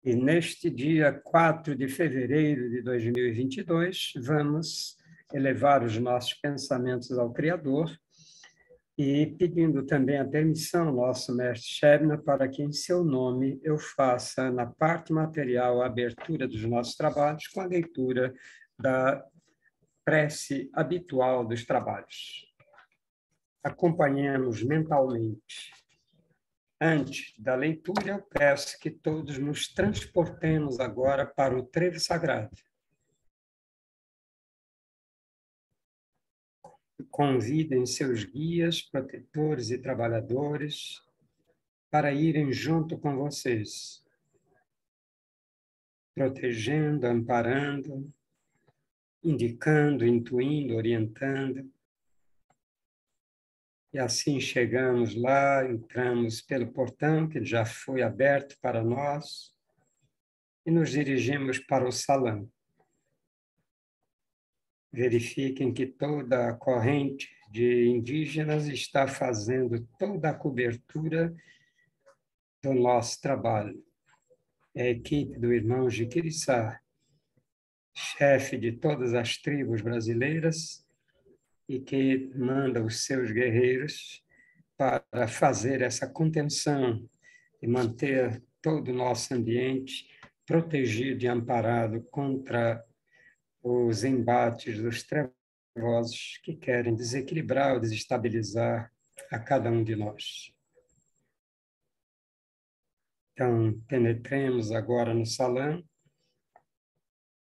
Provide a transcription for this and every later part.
E neste dia 4 de fevereiro de 2022, vamos elevar os nossos pensamentos ao Criador e pedindo também a permissão ao nosso mestre Shebna para que em seu nome eu faça na parte material a abertura dos nossos trabalhos com a leitura da prece habitual dos trabalhos. Acompanhemos mentalmente. Antes da leitura, eu peço que todos nos transportemos agora para o trevo sagrado. Convidem seus guias, protetores e trabalhadores para irem junto com vocês, protegendo, amparando, indicando, intuindo, orientando. E assim chegamos lá, entramos pelo portão que já foi aberto para nós e nos dirigimos para o salão. Verifiquem que toda a corrente de indígenas está fazendo toda a cobertura do nosso trabalho. É a equipe do irmão Jiquiriçá, chefe de todas as tribos brasileiras, e que manda os seus guerreiros para fazer essa contenção e manter todo o nosso ambiente protegido e amparado contra os embates dos trevosos que querem desequilibrar ou desestabilizar a cada um de nós. Então, penetremos agora no salão,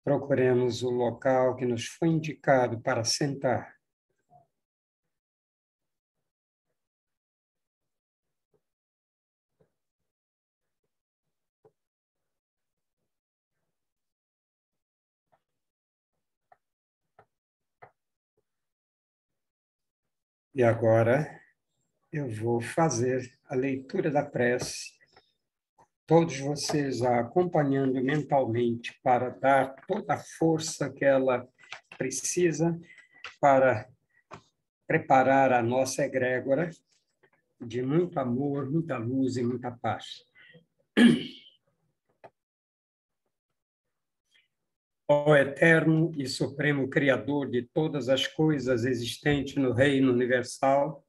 procuremos o local que nos foi indicado para sentar. E agora eu vou fazer a leitura da prece, todos vocês a acompanhando mentalmente para dar toda a força que ela precisa para preparar a nossa egrégora de muito amor, muita luz e muita paz. Ó eterno e supremo Criador de todas as coisas existentes no reino universal,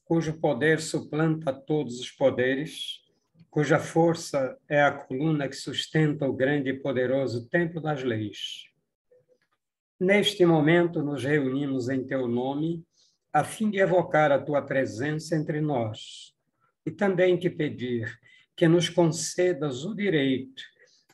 cujo poder suplanta todos os poderes, cuja força é a coluna que sustenta o grande e poderoso templo das leis. Neste momento nos reunimos em teu nome, a fim de evocar a tua presença entre nós, e também te pedir que nos concedas o direito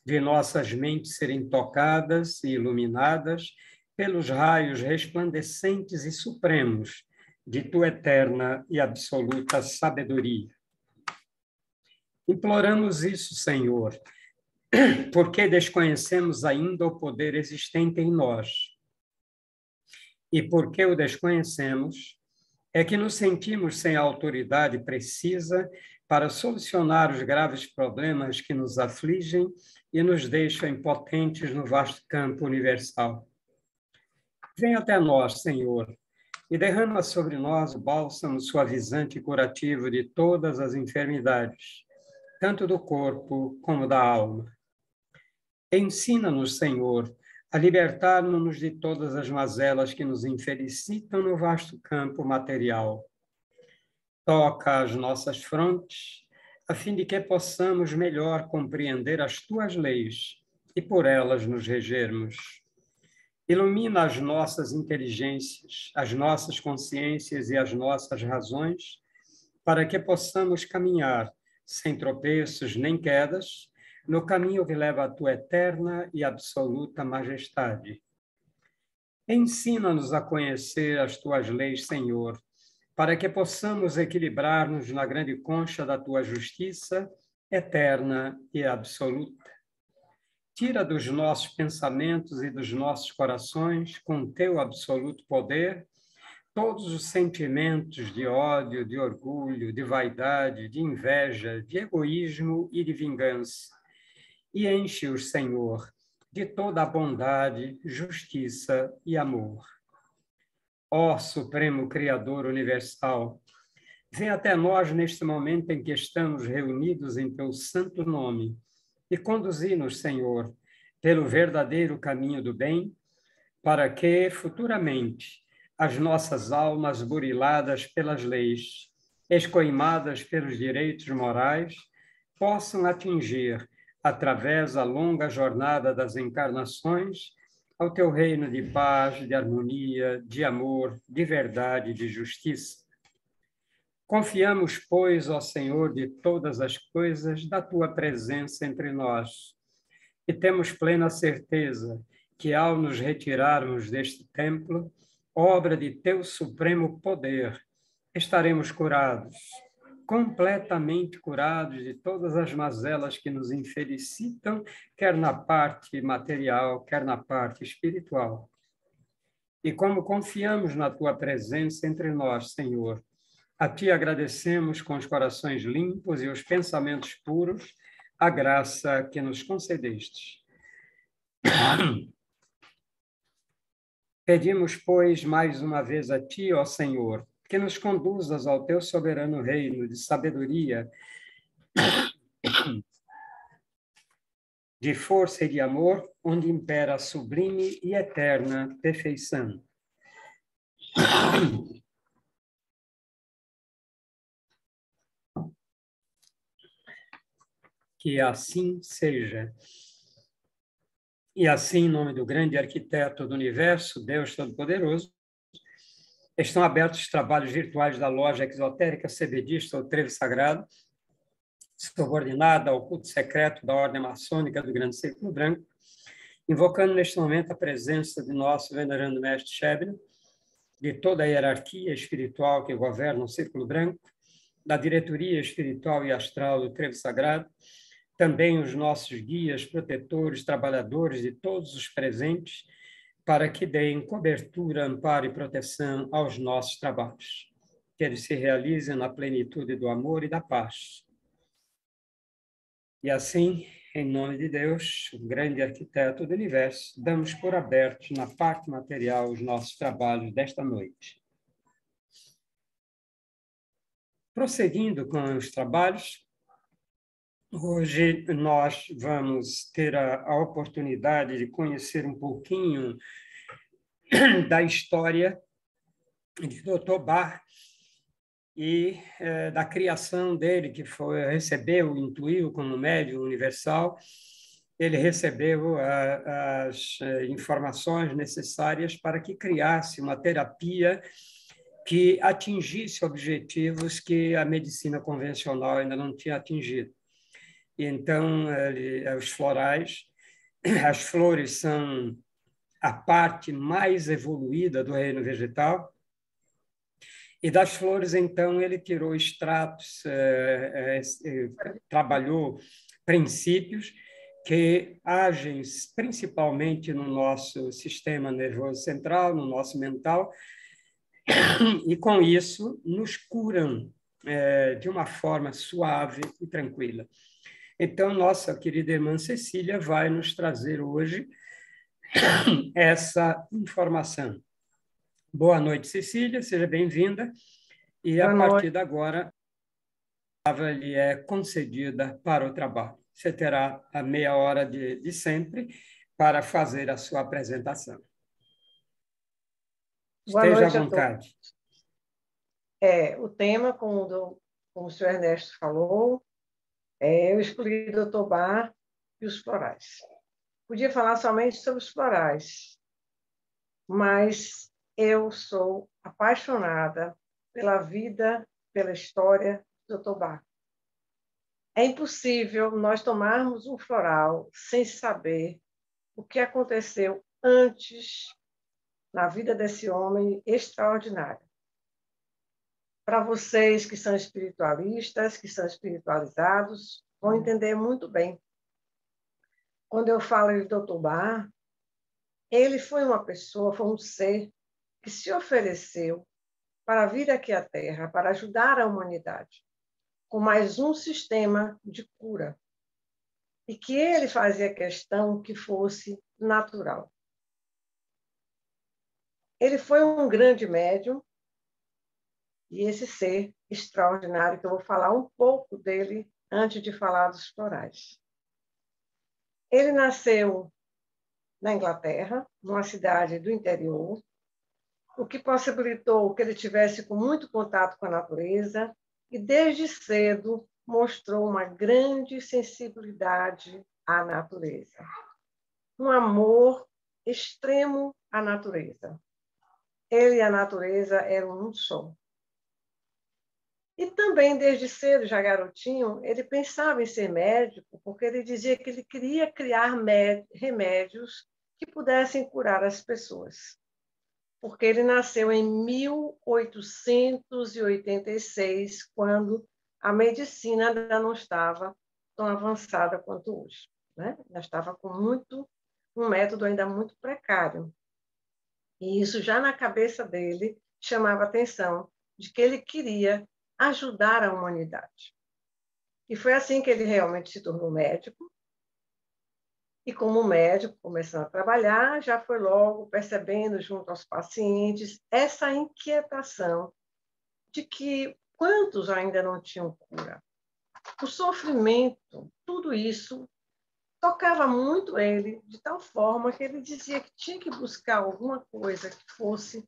de nossas mentes serem tocadas e iluminadas pelos raios resplandecentes e supremos de tua eterna e absoluta sabedoria. Imploramos isso, Senhor, porque desconhecemos ainda o poder existente em nós. E porque o desconhecemos, é que nos sentimos sem a autoridade precisa para solucionar os graves problemas que nos afligem e nos deixam impotentes no vasto campo universal. Vem até nós, Senhor, e derrama sobre nós o bálsamo suavizante e curativo de todas as enfermidades, tanto do corpo como da alma. Ensina-nos, Senhor, a libertarmos-nos de todas as mazelas que nos infelicitam no vasto campo material. Toca as nossas frontes, a fim de que possamos melhor compreender as tuas leis e por elas nos regermos. Ilumina as nossas inteligências, as nossas consciências e as nossas razões, para que possamos caminhar sem tropeços nem quedas, no caminho que leva à tua eterna e absoluta majestade. Ensina-nos a conhecer as tuas leis, Senhor, para que possamos equilibrar-nos na grande concha da tua justiça eterna e absoluta. Tira dos nossos pensamentos e dos nossos corações, com teu absoluto poder, todos os sentimentos de ódio, de orgulho, de vaidade, de inveja, de egoísmo e de vingança. E enche-os, Senhor, de toda a bondade, justiça e amor. Ó Supremo Criador Universal, Vem até nós neste momento em que estamos reunidos em teu santo nome e conduzi-nos, Senhor, pelo verdadeiro caminho do bem, para que, futuramente, as nossas almas buriladas pelas leis, escoimadas pelos direitos morais, possam atingir, através da longa jornada das encarnações, ao teu reino de paz, de harmonia, de amor, de verdade e de justiça. Confiamos, pois, ó Senhor de todas as coisas, da tua presença entre nós, e temos plena certeza que, ao nos retirarmos deste templo, obra de teu supremo poder, estaremos curados, completamente curados de todas as mazelas que nos infelicitam, quer na parte material, quer na parte espiritual. E como confiamos na tua presença entre nós, Senhor, a ti agradecemos com os corações limpos e os pensamentos puros a graça que nos concedeste. Pedimos, pois, mais uma vez a ti, ó Senhor, que nos conduzas ao teu soberano reino de sabedoria, de força e de amor, onde impera a sublime e eterna perfeição. Que assim seja. E assim, em nome do grande arquiteto do universo, Deus Todo-Poderoso, estão abertos os trabalhos virtuais da loja exotérica CBDista, o Trevo Sagrado, subordinada ao culto secreto da Ordem Maçônica do Grande Círculo Branco, invocando neste momento a presença de nosso venerando Mestre Shebna, de toda a hierarquia espiritual que governa o Círculo Branco, da diretoria espiritual e astral do Trevo Sagrado, também os nossos guias, protetores, trabalhadores de todos os presentes, para que deem cobertura, amparo e proteção aos nossos trabalhos. Que eles se realizem na plenitude do amor e da paz. E assim, em nome de Deus, o grande arquiteto do universo, damos por abertos na parte material os nossos trabalhos desta noite. Prosseguindo com os trabalhos, hoje nós vamos ter a oportunidade de conhecer um pouquinho da história de Dr. Bach e da criação dele, que recebeu, intuiu como médium universal. Ele recebeu as informações necessárias para que criasse uma terapia que atingisse objetivos que a medicina convencional ainda não tinha atingido. Então, os florais, as flores são a parte mais evoluída do reino vegetal, e das flores, então, ele tirou extratos, trabalhou princípios que agem principalmente no nosso sistema nervoso central, no nosso mental, e, com isso, nos curam de uma forma suave e tranquila. Então, nossa querida irmã Cecília vai nos trazer hoje essa informação. Boa noite, Cecília, seja bem-vinda. E, a partir de agora, a palavra lhe é concedida para o trabalho. Você terá a meia hora de sempre para fazer a sua apresentação. Esteja à vontade. O tema, como o senhor Ernesto falou, eu escolhi Dr. Bach e os florais. Podia falar somente sobre os florais, mas eu sou apaixonada pela vida, pela história do Dr. Bach. É impossível nós tomarmos um floral sem saber o que aconteceu antes na vida desse homem extraordinário. Para vocês que são espiritualistas, que são espiritualizados, vão entender muito bem. Quando eu falo de Dr. Bach, ele foi uma pessoa, foi um ser que se ofereceu para vir aqui à Terra, para ajudar a humanidade, com mais um sistema de cura. E que ele fazia questão que fosse natural. Ele foi um grande médium, e esse ser extraordinário, que eu vou falar um pouco dele antes de falar dos florais. Ele nasceu na Inglaterra, numa cidade do interior, o que possibilitou que ele tivesse com muito contato com a natureza e, desde cedo, mostrou uma grande sensibilidade à natureza, um amor extremo à natureza. Ele e a natureza eram um só. E também, desde cedo, já garotinho, ele pensava em ser médico, porque ele dizia que ele queria criar remédios que pudessem curar as pessoas. Porque ele nasceu em 1886, quando a medicina ainda não estava tão avançada quanto hoje, né? Ainda estava com um método ainda muito precário. E isso já na cabeça dele chamava a atenção de que ele queria ajudar a humanidade. E foi assim que ele realmente se tornou médico. E como médico, começando a trabalhar, já foi logo percebendo, junto aos pacientes, essa inquietação de que quantos ainda não tinham cura. O sofrimento, tudo isso, tocava muito ele, de tal forma que ele dizia que tinha que buscar alguma coisa que fosse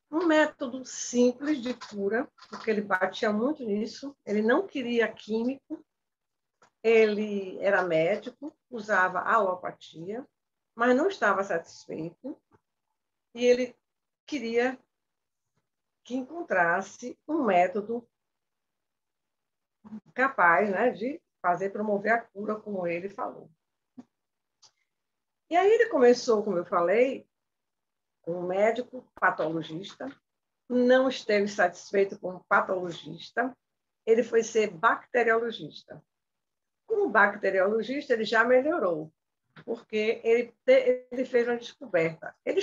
um método simples de cura, porque ele batia muito nisso, ele não queria químico, ele era médico, usava alopatia, mas não estava satisfeito, e ele queria que encontrasse um método capaz, né, de promover a cura, como ele falou. E aí ele começou, como eu falei, com um médico patologista, não esteve satisfeito como patologista, ele foi ser bacteriologista. Como bacteriologista, ele já melhorou, porque ele fez uma descoberta. Ele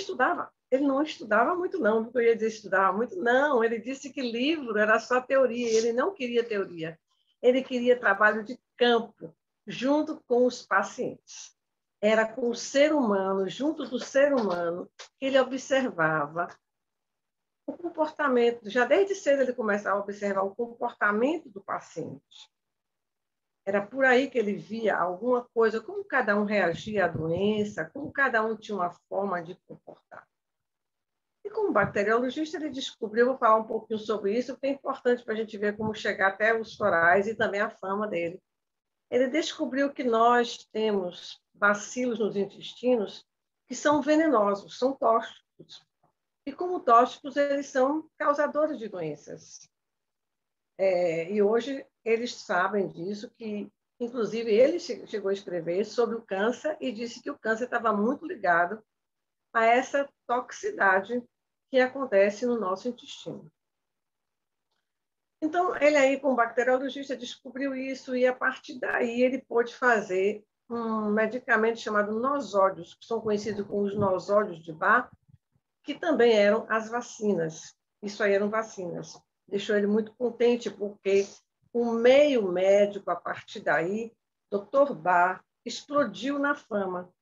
não estudava muito, não, porque eu ia dizer estudava muito, não, ele disse que livro era só teoria, ele não queria teoria, ele queria trabalho de campo, junto com os pacientes. Era com o ser humano, junto do ser humano, que ele observava o comportamento, já desde cedo ele começava a observar o comportamento do paciente. Era por aí que ele via alguma coisa, como cada um reagia à doença, como cada um tinha uma forma de comportar. E como bacteriologista, ele descobriu, vou falar um pouquinho sobre isso, porque é importante para a gente ver como chegar até os florais e também a fama dele. Ele descobriu que nós temos bacilos nos intestinos que são venenosos, são tóxicos. E como tóxicos, eles são causadores de doenças. E hoje eles sabem disso, que inclusive ele chegou a escrever sobre o câncer e disse que o câncer estava muito ligado a essa toxicidade que acontece no nosso intestino. Então, ele aí, como bacteriologista, descobriu isso e, a partir daí, ele pôde fazer um medicamento chamado nosódios, que são conhecidos como os nosódios de Bach, que também eram as vacinas. Isso aí eram vacinas. Deixou ele muito contente, porque o meio médico, a partir daí, Dr. Bach explodiu na fama.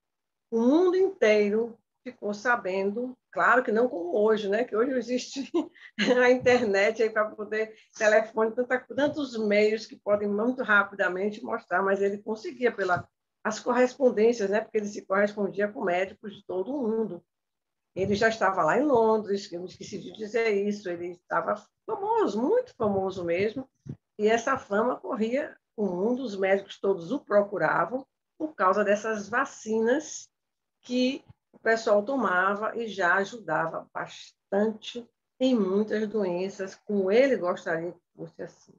O mundo inteiro ficou sabendo, claro que não como hoje, né? Que hoje existe a internet aí para poder, telefone, tantos meios que podem muito rapidamente mostrar, mas ele conseguia as correspondências, né? Porque ele se correspondia com médicos de todo o mundo. Ele já estava lá em Londres, eu me esqueci de dizer isso, ele estava famoso, muito famoso mesmo, e essa fama corria o mundo, os médicos todos o procuravam por causa dessas vacinas que o pessoal tomava e já ajudava bastante em muitas doenças, como ele gostaria que fosse assim.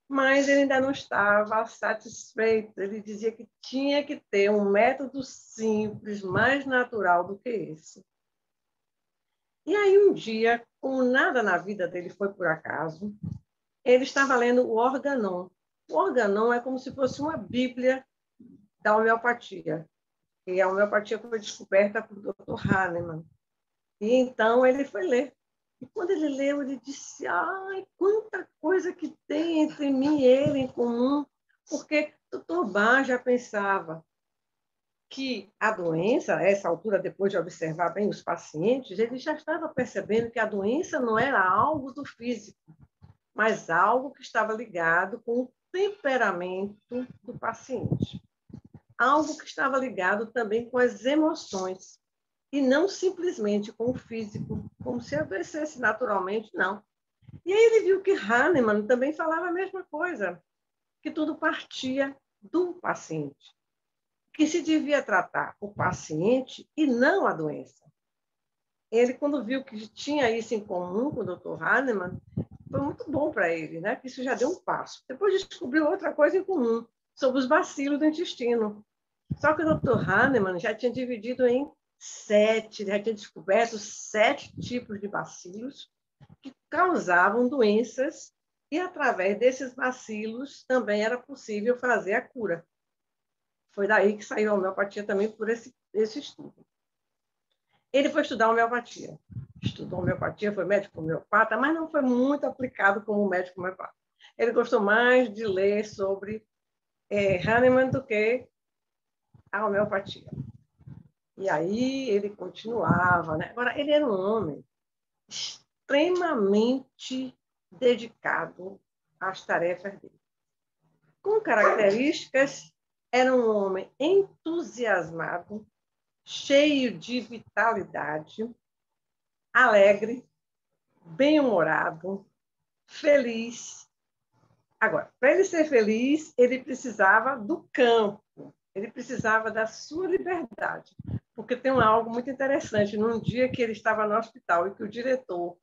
Mas ele ainda não estava satisfeito, ele dizia que tinha que ter um método simples, mais natural do que esse. E aí, um dia, como nada na vida dele foi por acaso, ele estava lendo o Organon. O Organon é como se fosse uma bíblia da homeopatia. E a homeopatia foi descoberta por Dr. Hahnemann. E então ele foi ler. E quando ele leu, ele disse: ai, quanta coisa que tem entre mim e ele em comum, porque Dr. Bach já pensava que a doença, a essa altura, depois de observar bem os pacientes, ele já estava percebendo que a doença não era algo do físico, mas algo que estava ligado com o temperamento do paciente. Algo que estava ligado também com as emoções, e não simplesmente com o físico, como se adoecesse naturalmente, não. E aí ele viu que Hahnemann também falava a mesma coisa, que tudo partia do paciente, que se devia tratar o paciente e não a doença. Ele, quando viu que tinha isso em comum com o Dr. Hahnemann, foi muito bom para ele, né? Que isso já deu um passo. Depois descobriu outra coisa em comum, sobre os bacilos do intestino. Só que o Dr. Hahnemann já tinha dividido em 7, já tinha descoberto 7 tipos de bacilos que causavam doenças e, através desses bacilos, também era possível fazer a cura. Foi daí que saiu a homeopatia também por esse estudo. Ele foi estudar homeopatia. Estudou homeopatia, foi médico homeopata, mas não foi muito aplicado como médico homeopata. Ele gostou mais de ler sobre Hahnemann do que a homeopatia. E aí ele continuava, né? Agora, ele era um homem extremamente dedicado às tarefas dele. Com características, era um homem entusiasmado, cheio de vitalidade, alegre, bem-humorado, feliz. Agora, para ele ser feliz, ele precisava do campo, ele precisava da sua liberdade, porque tem algo muito interessante. Num dia que ele estava no hospital e que o diretor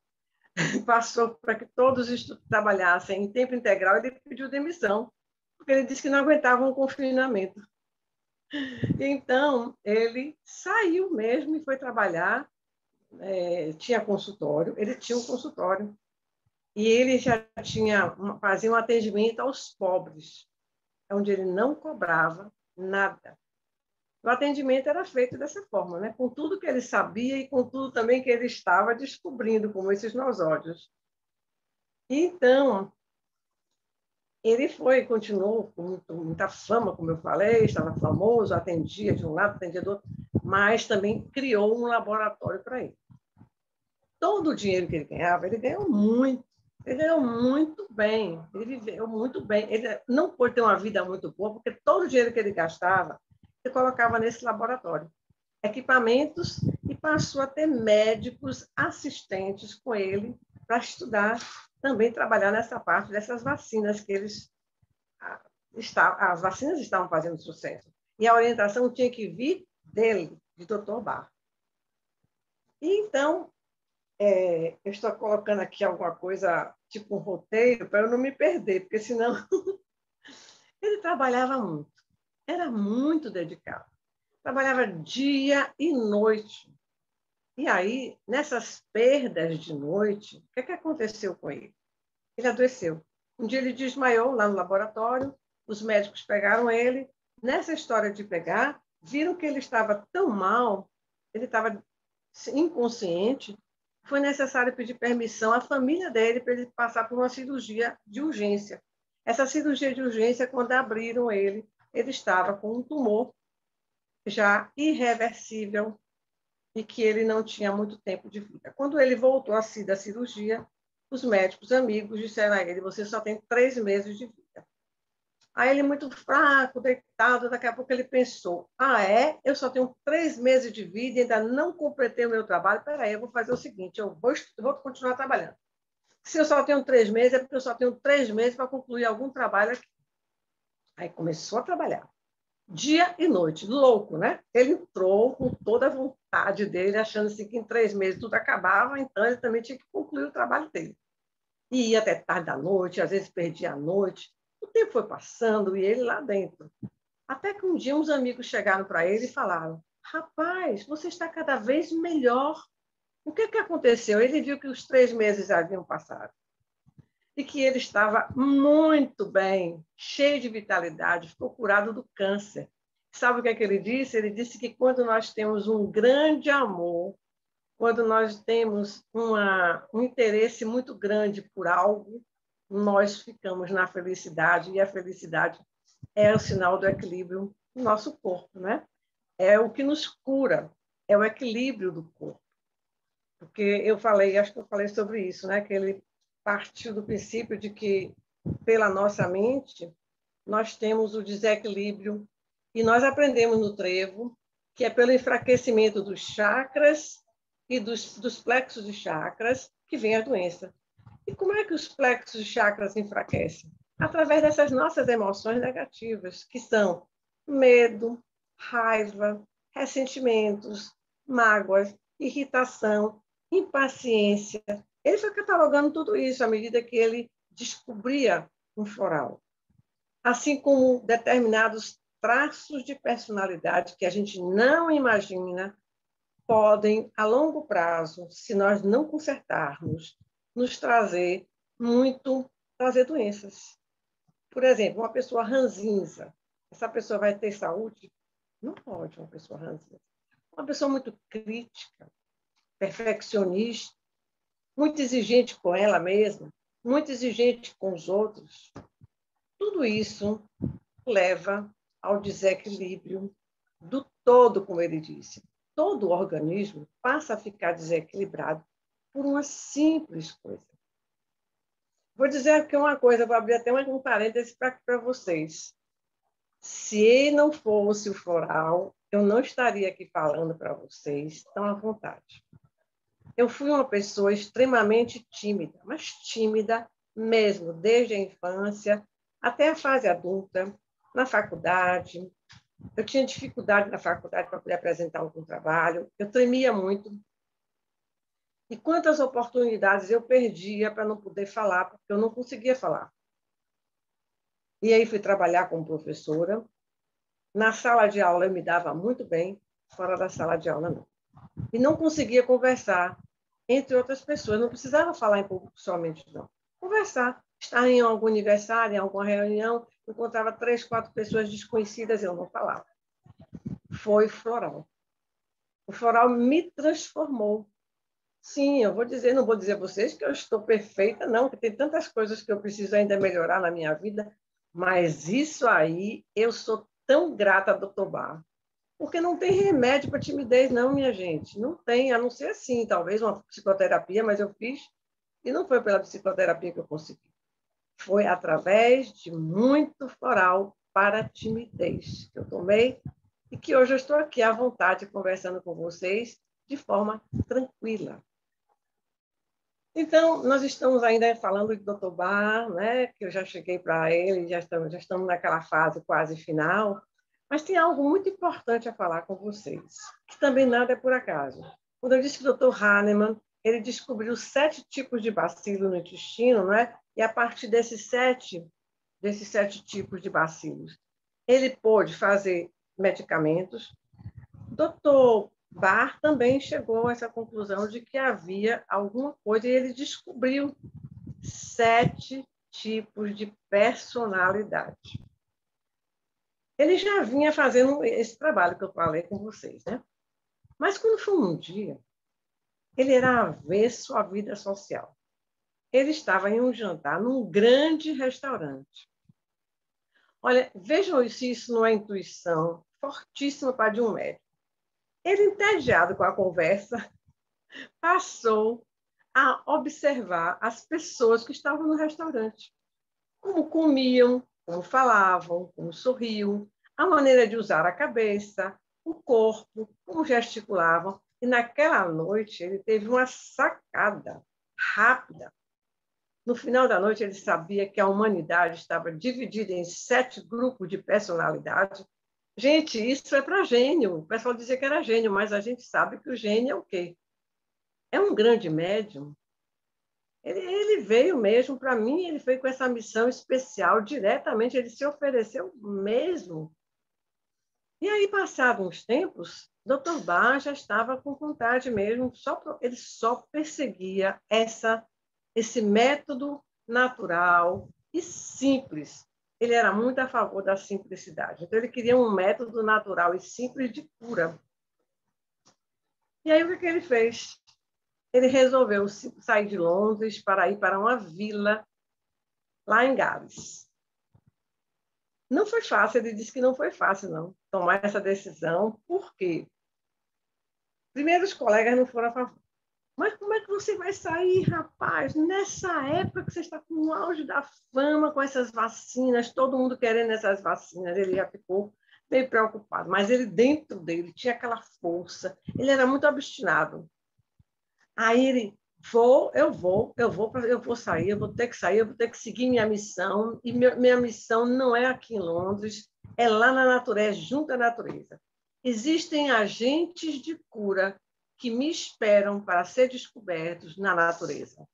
passou para que todos trabalhassem em tempo integral, ele pediu demissão, porque ele disse que não aguentava um confinamento. Então, ele saiu mesmo e foi trabalhar, tinha consultório, ele tinha um consultório, e ele já fazia um atendimento aos pobres, onde ele não cobrava nada. O atendimento era feito dessa forma, né? Com tudo que ele sabia e com tudo também que ele estava descobrindo, como esses nosódios. Então, ele continuou com muita fama, como eu falei, estava famoso, atendia de um lado, atendia do outro, mas também criou um laboratório para ele. Todo o dinheiro que ele ganhava, ele ganhou muito. Ele ganhou muito bem, ele viveu muito bem. Ele não pôde ter uma vida muito boa, porque todo o dinheiro que ele gastava, ele colocava nesse laboratório. Equipamentos, e passou a ter médicos assistentes com ele para estudar, também trabalhar nessa parte dessas vacinas que as vacinas estavam fazendo sucesso. E a orientação tinha que vir dele, de Dr. Bach. E então, eu estou colocando aqui alguma coisa, tipo um roteiro, para eu não me perder, porque senão ele trabalhava muito, era muito dedicado, trabalhava dia e noite. E aí, nessas perdas de noite, o que aconteceu com ele? Ele adoeceu. Um dia ele desmaiou lá no laboratório, os médicos pegaram ele. Nessa história de pegar, viram que ele estava tão mal, ele estava inconsciente, foi necessário pedir permissão à família dele para ele passar por uma cirurgia de urgência. Essa cirurgia de urgência, quando abriram ele estava com um tumor já irreversível e que ele não tinha muito tempo de vida. Quando ele voltou a si da cirurgia, os médicos amigos disseram a ele: você só tem 3 meses de vida. Aí ele, muito fraco, deitado, daqui a pouco ele pensou: eu só tenho 3 meses de vida e ainda não completei o meu trabalho, peraí, eu vou fazer o seguinte, eu vou continuar trabalhando. Se eu só tenho 3 meses, é porque eu só tenho 3 meses para concluir algum trabalho aqui. Aí começou a trabalhar, dia e noite, louco, né? Ele entrou com toda a vontade dele, achando assim que em 3 meses tudo acabava, então ele também tinha que concluir o trabalho dele. E ia até tarde da noite, às vezes perdia a noite. O tempo foi passando e ele lá dentro. Até que um dia uns amigos chegaram para ele e falaram: rapaz, você está cada vez melhor. O que aconteceu? Ele viu que os 3 meses haviam passado e que ele estava muito bem, cheio de vitalidade, ficou curado do câncer. Sabe o que ele disse? Ele disse que quando nós temos um grande amor, quando nós temos um interesse muito grande por algo, nós ficamos na felicidade, e a felicidade é o sinal do equilíbrio do nosso corpo, né? é o que nos cura, é o equilíbrio do corpo. Porque eu falei, acho que eu falei sobre isso, né? Que ele partiu do princípio de que, pela nossa mente, nós temos o desequilíbrio, e nós aprendemos no trevo que é pelo enfraquecimento dos chakras e dos plexos de chakras que vem a doença. E como é que os plexos de chakras enfraquecem? Através dessas nossas emoções negativas, que são medo, raiva, ressentimentos, mágoas, irritação, impaciência. Ele foi catalogando tudo isso à medida que ele descobria um floral. Assim como determinados traços de personalidade que a gente não imagina podem, a longo prazo, se nós não consertarmos, nos trazer doenças. Por exemplo, uma pessoa ranzinza, essa pessoa vai ter saúde? Não pode uma pessoa ranzinza. Uma pessoa muito crítica, perfeccionista, muito exigente com ela mesma, muito exigente com os outros. Tudo isso leva ao desequilíbrio do todo, como ele disse. Todo o organismo passa a ficar desequilibrado por uma simples coisa. Vou dizer aqui uma coisa, vou abrir até um parêntese para vocês. Se não fosse o floral, eu não estaria aqui falando para vocês tão à vontade. Eu fui uma pessoa extremamente tímida, mas tímida mesmo, desde a infância até a fase adulta, na faculdade. Eu tinha dificuldade na faculdade para poder apresentar algum trabalho, eu tremia muito. E quantas oportunidades eu perdia para não poder falar, porque eu não conseguia falar. E aí fui trabalhar como professora. Na sala de aula eu me dava muito bem, fora da sala de aula não. E não conseguia conversar entre outras pessoas, não precisava falar em público somente, não. Conversar. Estar em algum aniversário, em alguma reunião, encontrava 3, 4 pessoas desconhecidas, eu não falava. Foi floral. O floral me transformou. Sim, eu vou dizer, não vou dizer a vocês que eu estou perfeita, não, que tem tantas coisas que eu preciso ainda melhorar na minha vida, mas isso aí, eu sou tão grata a Dr. Bar, porque não tem remédio para timidez, não, minha gente. Não tem, a não ser assim, talvez uma psicoterapia, mas eu fiz, e não foi pela psicoterapia que eu consegui. Foi através de muito floral para a timidez que eu tomei e que hoje eu estou aqui à vontade conversando com vocês de forma tranquila. Então, nós estamos ainda falando de Dr. Bar, né, que eu já cheguei para ele, já estamos naquela fase quase final, mas tem algo muito importante a falar com vocês, que também nada é por acaso. Quando eu disse que o Dr. Hahnemann, ele descobriu 7 tipos de bacilo no intestino, né? E a partir desses sete tipos de bacilos, ele pôde fazer medicamentos. Dr. Bar também chegou a essa conclusão de que havia alguma coisa, e ele descobriu 7 tipos de personalidade. Ele já vinha fazendo esse trabalho que eu falei com vocês, né? Mas quando foi um dia, ele era avesso à vida social. Ele estava em um jantar num grande restaurante. Olha, vejam se isso não é intuição fortíssima para de um médico. Ele, entediado com a conversa, passou a observar as pessoas que estavam no restaurante. Como comiam, como falavam, como sorriam, a maneira de usar a cabeça, o corpo, como gesticulavam. E naquela noite ele teve uma sacada rápida. No final da noite ele sabia que a humanidade estava dividida em 7 grupos de personalidade. Gente, isso é para gênio. O pessoal dizia que era gênio, mas a gente sabe que o gênio é o quê? É um grande médium. Ele veio mesmo, para mim, ele veio com essa missão especial, diretamente, ele se ofereceu mesmo. E aí, passados uns tempos, Dr. Bar já estava com vontade mesmo, ele só perseguia esse método natural e simples. Ele era muito a favor da simplicidade. Então, ele queria um método natural e simples de cura. E aí, o que ele fez? Ele resolveu sair de Londres para ir para uma vila lá em Gales. Não foi fácil, ele disse que não foi fácil, não, tomar essa decisão, porque, primeiro, os colegas não foram a favor. Mas como é que você vai sair, rapaz, nessa época que você está com o auge da fama, com essas vacinas, todo mundo querendo essas vacinas? Ele já ficou bem preocupado, mas ele, dentro dele, tinha aquela força, ele era muito obstinado. Aí ele, eu vou sair, eu vou ter que sair, eu vou ter que seguir minha missão, e minha missão não é aqui em Londres, é lá na natureza, junto à natureza. Existem agentes de cura que me esperam para ser descobertos na natureza.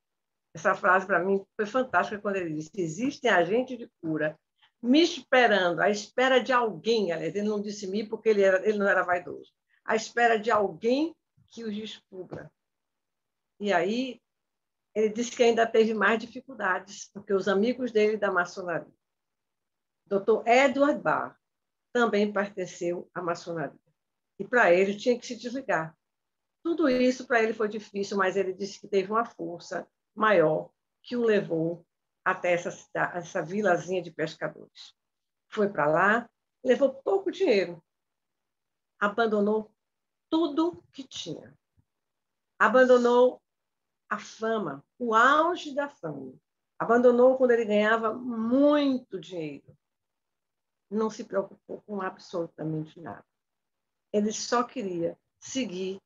Essa frase, para mim, foi fantástica quando ele disse: existem agentes de cura me esperando, à espera de alguém. Aliás, ele não disse me porque ele não era vaidoso. À espera de alguém que os descubra. E aí, ele disse que ainda teve mais dificuldades, porque os amigos dele da maçonaria, Dr. Edward Barr, também pertenceu à maçonaria. E para ele tinha que se desligar. Tudo isso para ele foi difícil, mas ele disse que teve uma força maior que o levou até essa vilazinha de pescadores. Foi para lá, levou pouco dinheiro, abandonou tudo que tinha. Abandonou a fama, o auge da fama. Abandonou quando ele ganhava muito dinheiro. Não se preocupou com absolutamente nada. Ele só queria seguir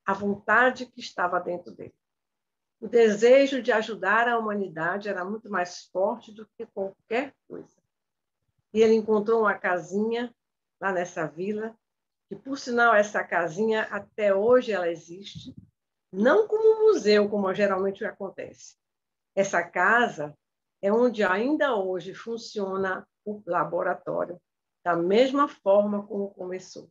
a vontade que estava dentro dele. O desejo de ajudar a humanidade era muito mais forte do que qualquer coisa. E ele encontrou uma casinha lá nessa vila, que, por sinal, essa casinha, até hoje, ela existe, não como museu, como geralmente acontece. Essa casa é onde ainda hoje funciona o laboratório, da mesma forma como começou.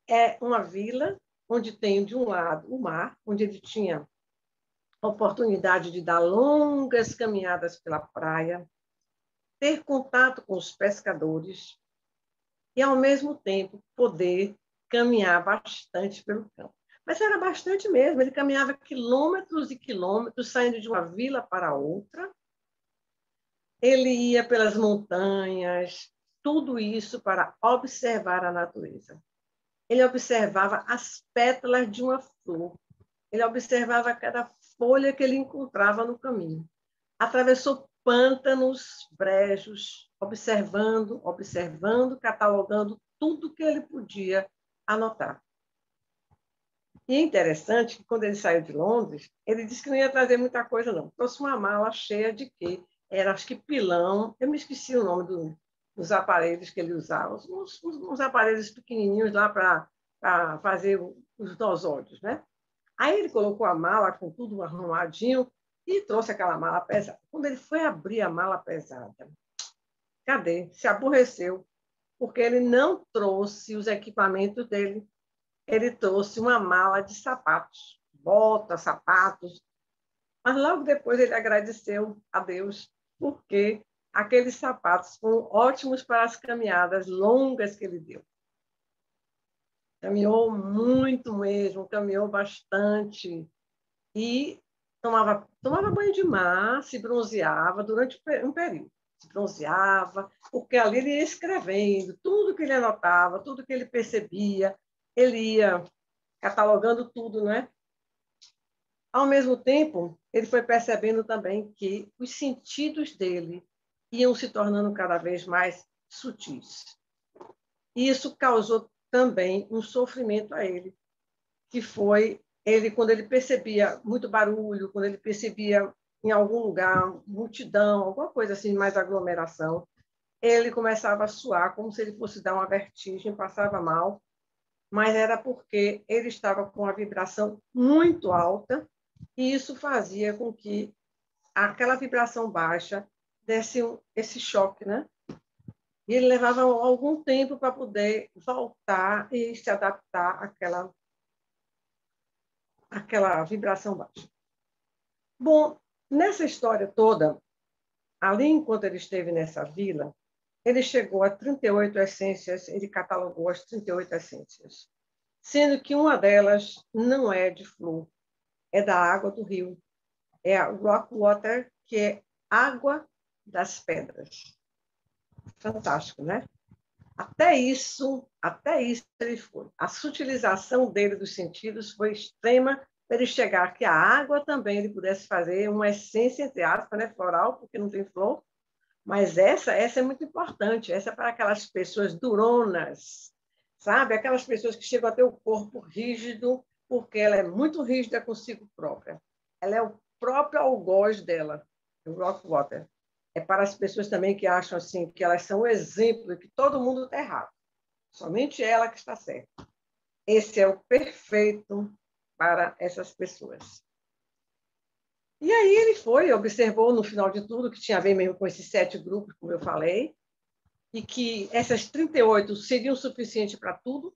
É uma vila onde tem, de um lado, o mar, onde ele tinha a oportunidade de dar longas caminhadas pela praia, ter contato com os pescadores e, ao mesmo tempo, poder caminhar bastante pelo campo. Mas era bastante mesmo, ele caminhava quilômetros e quilômetros, saindo de uma vila para outra. Ele ia pelas montanhas, tudo isso para observar a natureza. Ele observava as pétalas de uma flor. Ele observava cada folha que ele encontrava no caminho. Atravessou pântanos, brejos, observando, catalogando tudo que ele podia anotar. E é interessante que, quando ele saiu de Londres, ele disse que não ia trazer muita coisa, não. Trouxe uma mala cheia de quê? Era, acho que, pilão. Eu me esqueci o nome dos aparelhos que ele usava. Uns aparelhos pequenininhos lá para fazer os nosódios, né? Aí ele colocou a mala com tudo arrumadinho e trouxe aquela mala pesada. Quando ele foi abrir a mala pesada, cadê? Se aborreceu, porque ele não trouxe os equipamentos dele. Ele trouxe uma mala de sapatos, botas, sapatos. Mas logo depois ele agradeceu a Deus, porque aqueles sapatos foram ótimos para as caminhadas longas que ele deu. Caminhou muito mesmo, caminhou bastante. E tomava banho de mar, se bronzeava durante um período. Se bronzeava, porque ali ele ia escrevendo tudo que ele anotava, tudo que ele percebia, ele ia catalogando tudo, né? Ao mesmo tempo, ele foi percebendo também que os sentidos dele iam se tornando cada vez mais sutis. E isso causou também um sofrimento a ele, que foi ele, quando ele percebia muito barulho, quando ele percebia em algum lugar multidão, alguma coisa assim, mais aglomeração, ele começava a suar como se ele fosse dar uma vertigem, passava mal, mas era porque ele estava com uma vibração muito alta e isso fazia com que aquela vibração baixa desse esse choque, né? E ele levava algum tempo para poder voltar e se adaptar àquela vibração baixa. Bom, nessa história toda, ali enquanto ele esteve nessa vila, ele chegou a 38 essências, ele catalogou as 38 essências, sendo que uma delas não é de flor, é da água do rio. É a rock water, que é água das pedras. Fantástico, né? Até isso ele foi. A sutilização dele dos sentidos foi extrema para ele chegar que a água também ele pudesse fazer uma essência, entre aspas, né, floral, porque não tem flor, mas essa é muito importante, essa é para aquelas pessoas duronas, sabe? Aquelas pessoas que chegam a ter o corpo rígido, porque ela é muito rígida consigo própria. Ela é o próprio algoz dela, o Rockwater. É para as pessoas também que acham assim que elas são o exemplo, que todo mundo está errado. Somente ela que está certa. Esse é o perfeito para essas pessoas. E aí ele foi, observou no final de tudo que tinha a ver mesmo com esses 7 grupos, como eu falei, e que essas 38 seriam suficientes para tudo,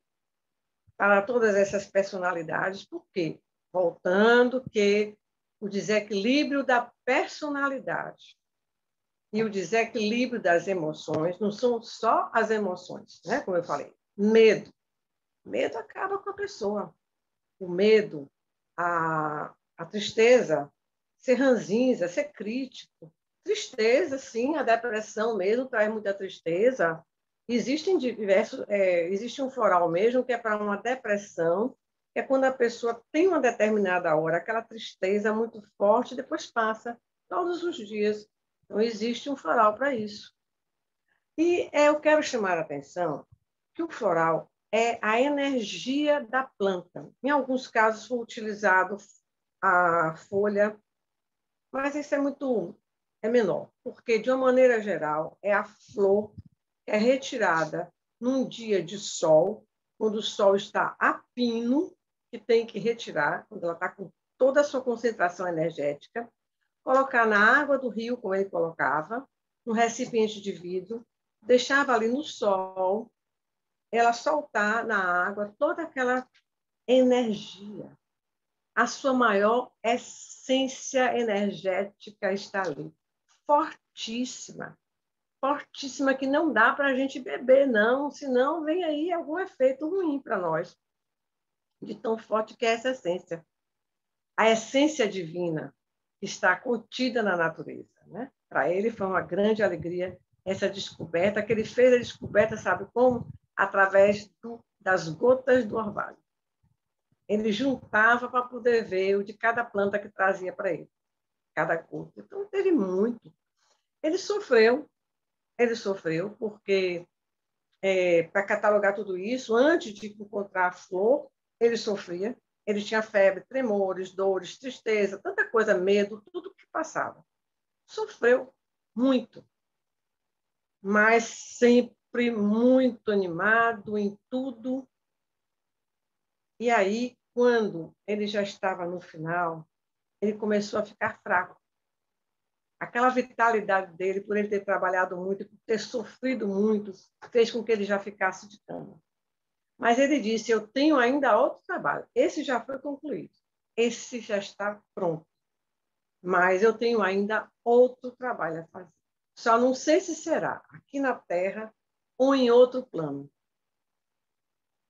para todas essas personalidades. Por quê? Voltando que o desequilíbrio da personalidade e o desequilíbrio das emoções não são só as emoções, né? Como eu falei. Medo. Medo acaba com a pessoa. O medo, a tristeza, ser ranzinza, ser crítico. Tristeza, sim, a depressão mesmo traz muita tristeza. Existem diversos, existe um floral mesmo que é para uma depressão, que é quando a pessoa tem uma determinada hora, aquela tristeza muito forte, depois passa todos os dias. Então, existe um floral para isso. E eu quero chamar a atenção que o floral é a energia da planta. Em alguns casos, foi utilizado a folha, mas isso é menor, porque, de uma maneira geral, é a flor que é retirada num dia de sol, quando o sol está a pino, que tem que retirar, quando ela está com toda a sua concentração energética, colocar na água do rio, como ele colocava, num recipiente de vidro, deixava ali no sol, ela soltar na água toda aquela energia. A sua maior essência energética está ali. Fortíssima. Fortíssima, que não dá para a gente beber, não, senão vem aí algum efeito ruim para nós, de tão forte que é essa essência. A essência divina está contida na natureza, né? Para ele foi uma grande alegria essa descoberta, que ele fez a descoberta, sabe como? Através das gotas do orvalho. Ele juntava para poder ver o de cada planta que trazia para ele, cada gota. Então, teve muito. Ele sofreu porque, para catalogar tudo isso, antes de encontrar a flor, ele sofria. Ele tinha febre, tremores, dores, tristeza, tanta coisa, medo, tudo que passava. Sofreu muito, mas sempre muito animado em tudo. E aí, quando ele já estava no final, ele começou a ficar fraco. Aquela vitalidade dele, por ele ter trabalhado muito, por ter sofrido muito, fez com que ele já ficasse de cama. Mas ele disse, eu tenho ainda outro trabalho. Esse já foi concluído. Esse já está pronto. Mas eu tenho ainda outro trabalho a fazer. Só não sei se será aqui na Terra ou em outro plano.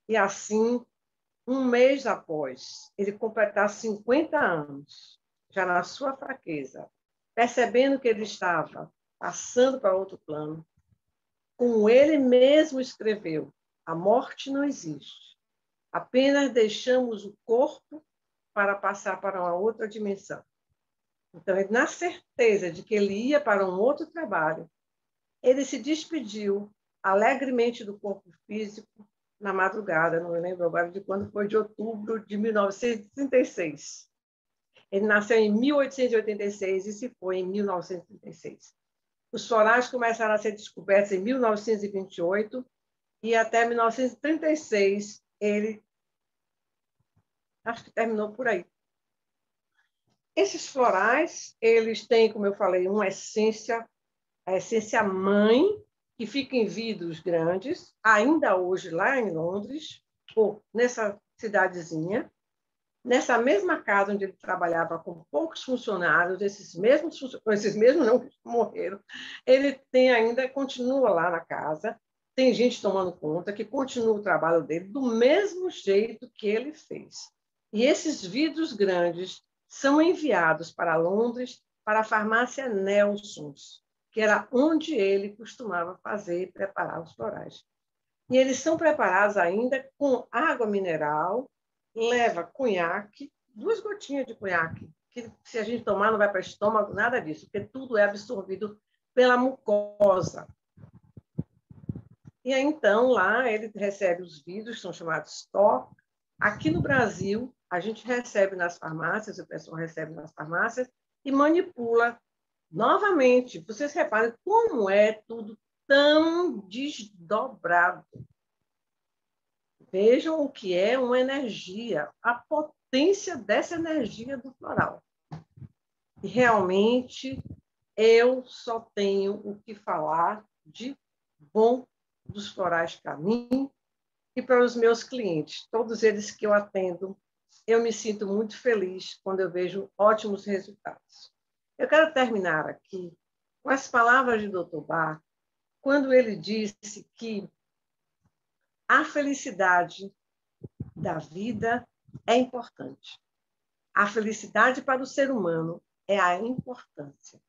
E assim, um mês após ele completar 50 anos, já na sua fraqueza, percebendo que ele estava passando para outro plano, como ele mesmo escreveu, a morte não existe. Apenas deixamos o corpo para passar para uma outra dimensão. Então, ele, na certeza de que ele ia para um outro trabalho, ele se despediu alegremente do corpo físico na madrugada, não me lembro agora de quando foi, de outubro de 1936. Ele nasceu em 1886 e se foi em 1936. Os florais começaram a ser descobertos em 1928 e até 1936 ele, acho que terminou por aí. Esses florais, eles têm, como eu falei, uma essência, a essência mãe, que fica em vidros grandes, ainda hoje lá em Londres, ou nessa cidadezinha, nessa mesma casa onde ele trabalhava com poucos funcionários, esses mesmos não morreram, ele tem ainda, continua lá na casa, tem gente tomando conta, que continua o trabalho dele do mesmo jeito que ele fez. E esses vidros grandes são enviados para Londres, para a farmácia Nelsons, que era onde ele costumava fazer e preparar os florais. E eles são preparados ainda com água mineral, leva conhaque, 2 gotinhas de conhaque, que se a gente tomar não vai para o estômago, nada disso, porque tudo é absorvido pela mucosa. E aí, então, lá ele recebe os vidros, são chamados TOC. Aqui no Brasil, a gente recebe nas farmácias, o pessoal recebe nas farmácias e manipula novamente. Vocês reparem como é tudo tão desdobrado. Vejam o que é uma energia, a potência dessa energia do floral. E realmente eu só tenho o que falar de bom dos florais para mim e para os meus clientes. Todos eles que eu atendo, eu me sinto muito feliz quando eu vejo ótimos resultados. Eu quero terminar aqui com as palavras de Dr. Bach, quando ele disse que a felicidade da vida é importante. A felicidade para o ser humano é a importância,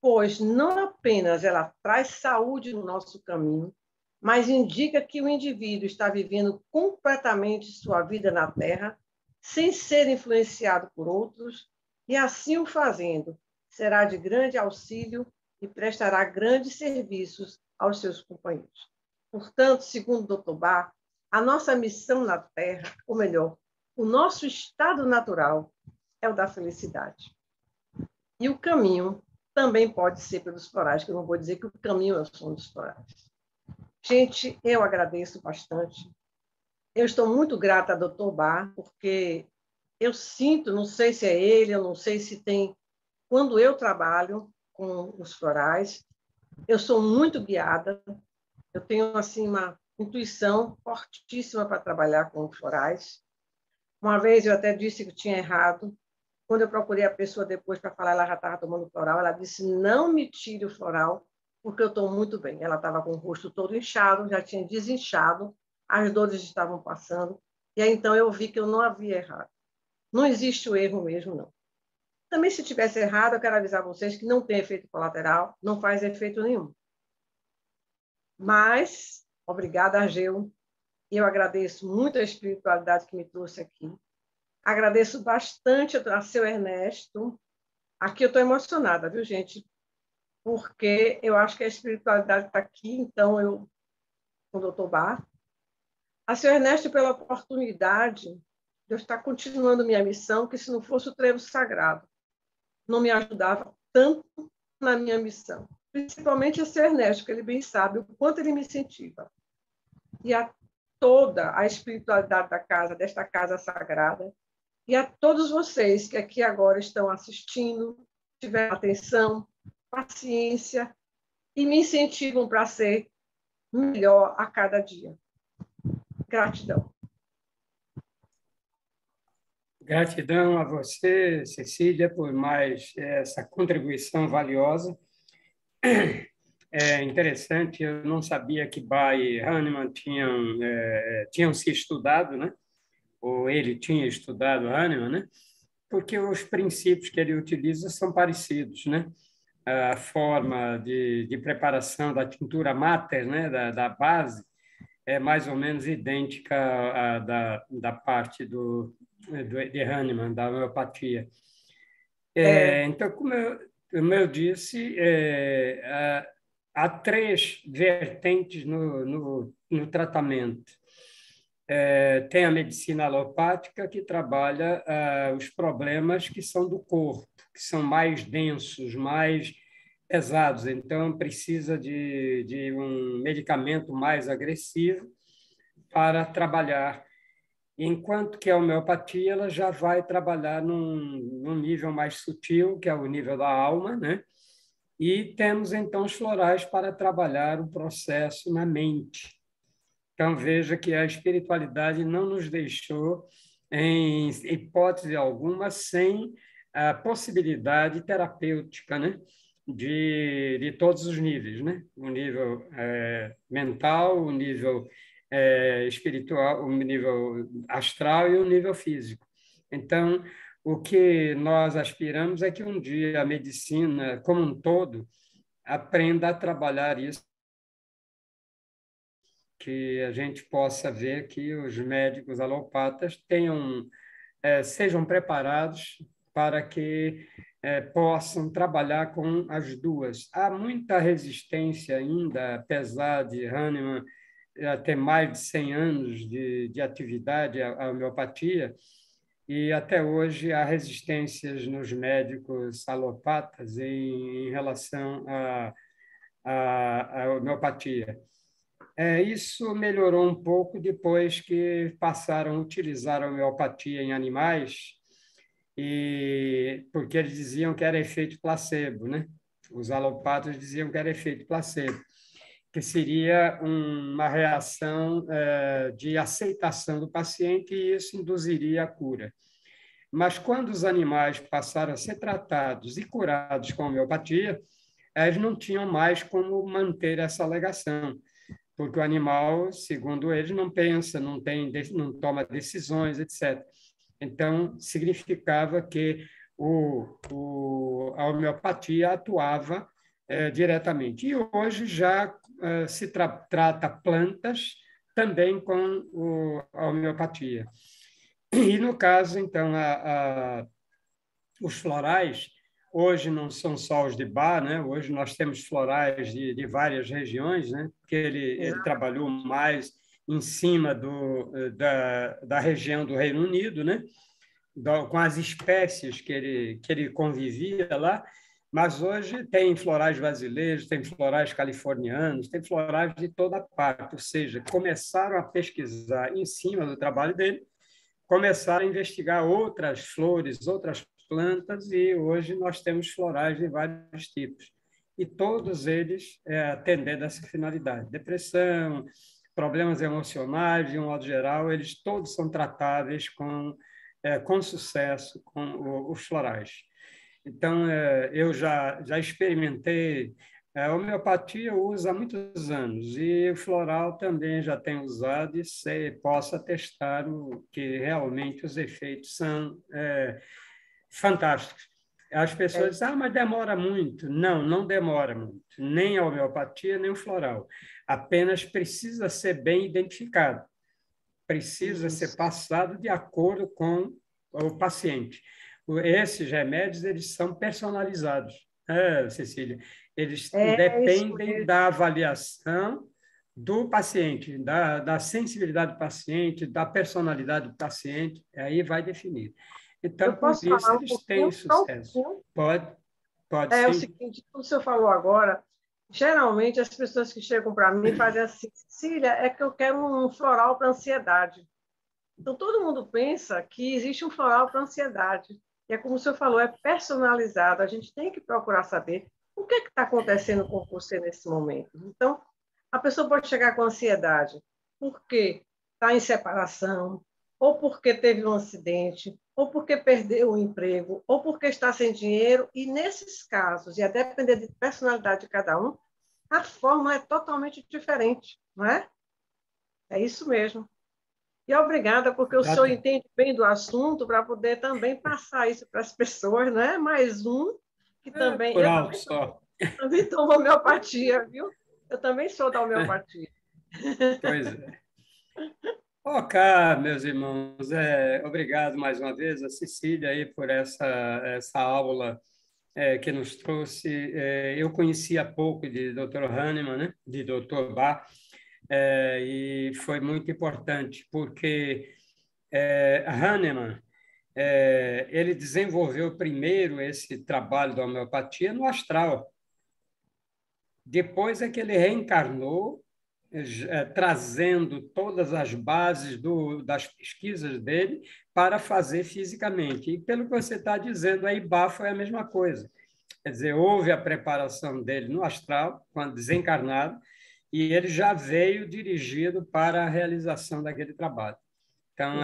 pois não apenas ela traz saúde no nosso caminho, mas indica que o indivíduo está vivendo completamente sua vida na Terra, sem ser influenciado por outros, e assim o fazendo, será de grande auxílio e prestará grandes serviços aos seus companheiros. Portanto, segundo o Dr. Bach, a nossa missão na Terra, ou melhor, o nosso estado natural é o da felicidade. E o caminho também pode ser pelos florais, que eu não vou dizer que o caminho é o som dos florais. Gente, eu agradeço bastante. Eu estou muito grata a Dr. Bach, porque eu sinto, não sei se é ele, eu não sei se tem... Quando eu trabalho com os florais, eu sou muito guiada, eu tenho assim uma intuição fortíssima para trabalhar com florais. Uma vez eu até disse que eu tinha errado. Quando eu procurei a pessoa depois para falar, ela já estava tomando floral, ela disse, não me tire o floral, porque eu estou muito bem. Ela estava com o rosto todo inchado, já tinha desinchado, as dores estavam passando, e aí então eu vi que eu não havia errado. Não existe o erro mesmo, não. Também, se tivesse errado, eu quero avisar vocês que não tem efeito colateral, não faz efeito nenhum. Mas, obrigada, Argeu, e eu agradeço muito a espiritualidade que me trouxe aqui. Agradeço bastante a seu Ernesto. Aqui eu estou emocionada, viu, gente? Porque eu acho que a espiritualidade está aqui, então eu, com o Dr. Bach. A seu Ernesto, pela oportunidade de eu estar continuando minha missão, que se não fosse o trevo sagrado, não me ajudava tanto na minha missão. Principalmente a seu Ernesto, que ele bem sabe o quanto ele me incentiva. E a toda a espiritualidade da casa, desta casa sagrada, e a todos vocês que aqui agora estão assistindo, tiveram atenção, paciência e me incentivam para ser melhor a cada dia. Gratidão. Gratidão a você, Cecília, por mais essa contribuição valiosa. É interessante, eu não sabia que Bach e Hahnemann tinham se estudado, né? Ou ele tinha estudado Hahnemann, né? Porque os princípios que ele utiliza são parecidos, né? A forma de preparação da tintura mater, né? Da base, é mais ou menos idêntica da parte de Hahnemann, da homeopatia. Então, como eu disse, há 3 vertentes no tratamento. Tem a medicina alopática, que trabalha os problemas que são do corpo, que são mais densos, mais pesados. Então, precisa de um medicamento mais agressivo para trabalhar. Enquanto que a homeopatia ela já vai trabalhar num nível mais sutil, que é o nível da alma, né? E temos, então, os florais para trabalhar o processo na mente. Então, veja que a espiritualidade não nos deixou, em hipótese alguma, sem a possibilidade terapêutica, né? De todos os níveis, né? O nível mental, o nível espiritual, o nível astral e o nível físico. Então, o que nós aspiramos é que um dia a medicina, como um todo, aprenda a trabalhar isso, que a gente possa ver que os médicos alopatas sejam preparados para que possam trabalhar com as duas. Há muita resistência ainda, apesar de Hahnemann ter mais de 100 anos de atividade à homeopatia, e até hoje há resistências nos médicos alopatas em relação à homeopatia. Isso melhorou um pouco depois que passaram a utilizar a homeopatia em animais, porque eles diziam que era efeito placebo, né? Os alopatas diziam que era efeito placebo, que seria uma reação de aceitação do paciente e isso induziria a cura. Mas quando os animais passaram a ser tratados e curados com homeopatia, eles não tinham mais como manter essa alegação, porque o animal, segundo eles, não pensa, não toma decisões, etc. Então, significava que a homeopatia atuava diretamente. E hoje já se trata plantas também com a homeopatia. E, no caso, então, os florais, hoje não são só os de Bach, né? Hoje nós temos florais de várias regiões, né? Porque ele trabalhou mais em cima da região do Reino Unido, né? Com as espécies que ele convivia lá, mas hoje tem florais brasileiros, tem florais californianos, tem florais de toda parte, ou seja, começaram a pesquisar em cima do trabalho dele, começaram a investigar outras flores, outras plantas, e hoje nós temos florais de vários tipos. E todos eles atendendo essa finalidade. Depressão, problemas emocionais, de um modo geral, eles todos são tratáveis com sucesso com os florais. Então, eu já experimentei. A homeopatia eu uso há muitos anos e o floral também já tenho usado e posso atestar que realmente os efeitos são fantásticos. As pessoas dizem, mas demora muito. Não, não demora muito. Nem a homeopatia, nem o floral. Apenas precisa ser bem identificado. Precisa ser passado de acordo com o paciente. Esses remédios, eles são personalizados, Cecília. Eles dependem da avaliação do paciente, da sensibilidade do paciente, da personalidade do paciente, aí vai definir. Então, eu posso por isso, falar um eles têm pouquinho? Só um sucesso. pouquinho? Pode É o sim. seguinte, como o senhor falou agora, geralmente as pessoas que chegam para mim fazem assim, Cecília, é que eu quero um floral para ansiedade. Então, todo mundo pensa que existe um floral para ansiedade. E é como o senhor falou, é personalizado. A gente tem que procurar saber o que está acontecendo com você nesse momento. Então, a pessoa pode chegar com ansiedade porque está em separação, ou porque teve um acidente, ou porque perdeu o emprego, ou porque está sem dinheiro. E nesses casos, e a depender da personalidade de cada um, a forma é totalmente diferente, não é? É isso mesmo. E obrigada, porque o senhor entende bem do assunto para poder também passar isso para as pessoas, né? Mais um que também. Por Eu alto só. também tomo homeopatia, viu? Eu também sou da homeopatia. Pois é. Ok, meus irmãos, obrigado mais uma vez a Cecília aí por essa aula que nos trouxe. Eu conhecia pouco de Dr. Hahnemann, né? De Dr. Bach, e foi muito importante, porque Hahnemann ele desenvolveu primeiro esse trabalho da homeopatia no astral. Depois é que ele reencarnou, trazendo todas as bases das pesquisas dele para fazer fisicamente. E pelo que você está dizendo, aí Bach foi a mesma coisa. Quer dizer, houve a preparação dele no astral, quando desencarnado, e ele já veio dirigido para a realização daquele trabalho. Então,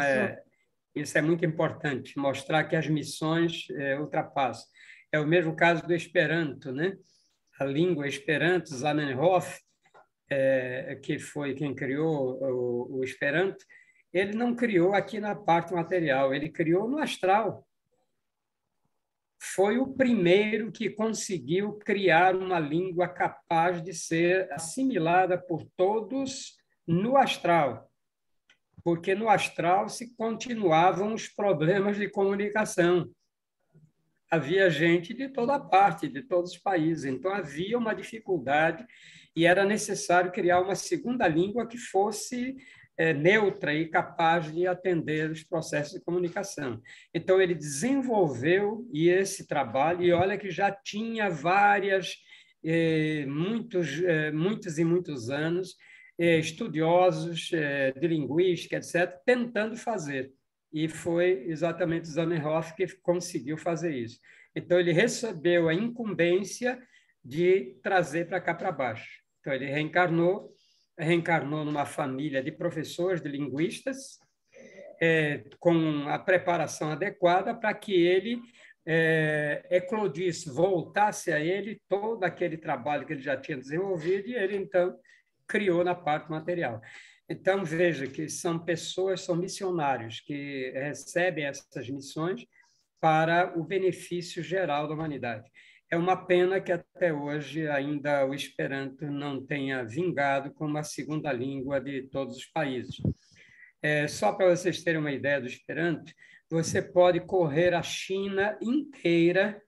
isso é muito importante, mostrar que as missões ultrapassam. É o mesmo caso do Esperanto, né? A língua Esperanto, Zamenhof, que foi quem criou o Esperanto, ele não criou aqui na parte material, ele criou no astral. foi o primeiro que conseguiu criar uma língua capaz de ser assimilada por todos no astral, porque no astral se continuavam os problemas de comunicação. Havia gente de toda parte, de todos os países, então havia uma dificuldade e era necessário criar uma segunda língua que fosse neutra e capaz de atender os processos de comunicação. Então, ele desenvolveu esse trabalho, e olha que já tinha muitos e muitos anos, estudiosos de linguística, etc., tentando fazer. E foi exatamente Zamenhof que conseguiu fazer isso. Então, ele recebeu a incumbência de trazer para cá para baixo. Então, ele reencarnou numa família de professores, de linguistas, com a preparação adequada para que ele eclodisse, voltasse a ele todo aquele trabalho que ele já tinha desenvolvido, e ele, então, criou na parte material. Então, veja que são pessoas, são missionários que recebem essas missões para o benefício geral da humanidade. É uma pena que até hoje ainda o Esperanto não tenha vingado como a segunda língua de todos os países. Só para vocês terem uma ideia do Esperanto, você pode correr a China inteira.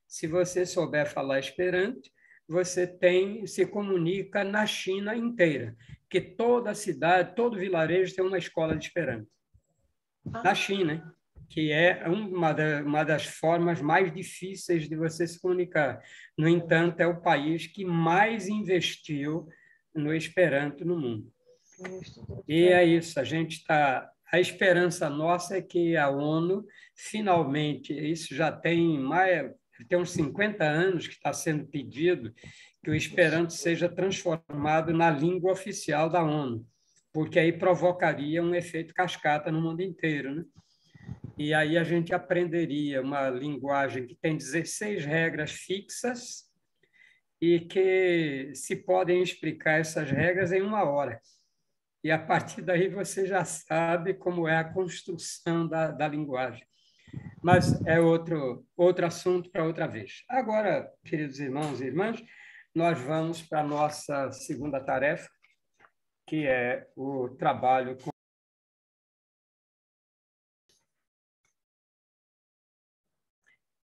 Se você souber falar Esperanto, você se comunica na China inteira, que toda cidade, todo vilarejo tem uma escola de Esperanto. Na China, que é uma das formas mais difíceis de você se comunicar. No entanto, é o país que mais investiu no Esperanto no mundo. E é isso, a esperança nossa é que a ONU, finalmente, isso já tem uns 50 anos que está sendo pedido que o Esperanto seja transformado na língua oficial da ONU, porque aí provocaria um efeito cascata no mundo inteiro, né? E aí a gente aprenderia uma linguagem que tem 16 regras fixas e que se podem explicar essas regras em 1 hora. E a partir daí você já sabe como é a construção da linguagem. Mas é outro assunto para outra vez. Agora, queridos irmãos e irmãs, nós vamos para a nossa segunda tarefa, que é o trabalho com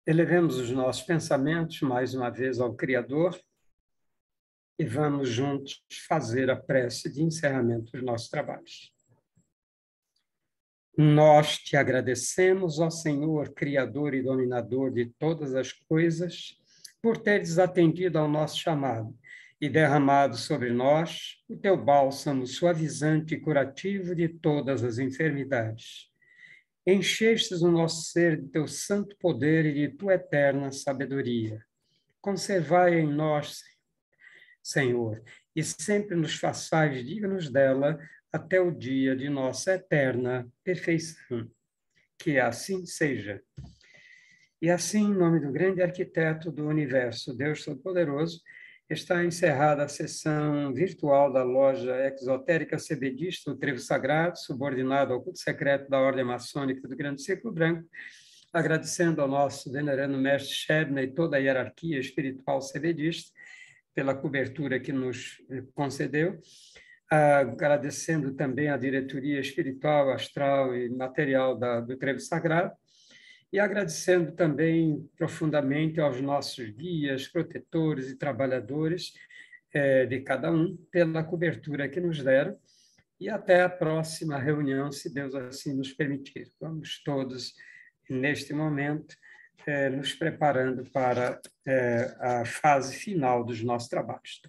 elevemos os nossos pensamentos mais uma vez ao Criador e vamos juntos fazer a prece de encerramento dos nossos trabalhos. Nós te agradecemos, ó Senhor, Criador e Dominador de todas as coisas, por teres atendido ao nosso chamado e derramado sobre nós o teu bálsamo suavizante e curativo de todas as enfermidades. Enchestes o nosso ser de teu santo poder e de tua eterna sabedoria. Conservai em nós, Senhor, e sempre nos façais dignos dela até o dia de nossa eterna perfeição. Que assim seja. E assim, em nome do grande arquiteto do universo, Deus Todo-Poderoso, está encerrada a sessão virtual da loja exotérica cebedista, o Trevo Sagrado, subordinado ao culto secreto da Ordem Maçônica do Grande Círculo Branco, agradecendo ao nosso venerando mestre Shebna e toda a hierarquia espiritual cebedista pela cobertura que nos concedeu, agradecendo também à diretoria espiritual, astral e material do Trevo Sagrado, e agradecendo também profundamente aos nossos guias, protetores e trabalhadores de cada um pela cobertura que nos deram, e até a próxima reunião, se Deus assim nos permitir. Vamos todos, neste momento, nos preparando para a fase final dos nossos trabalhos.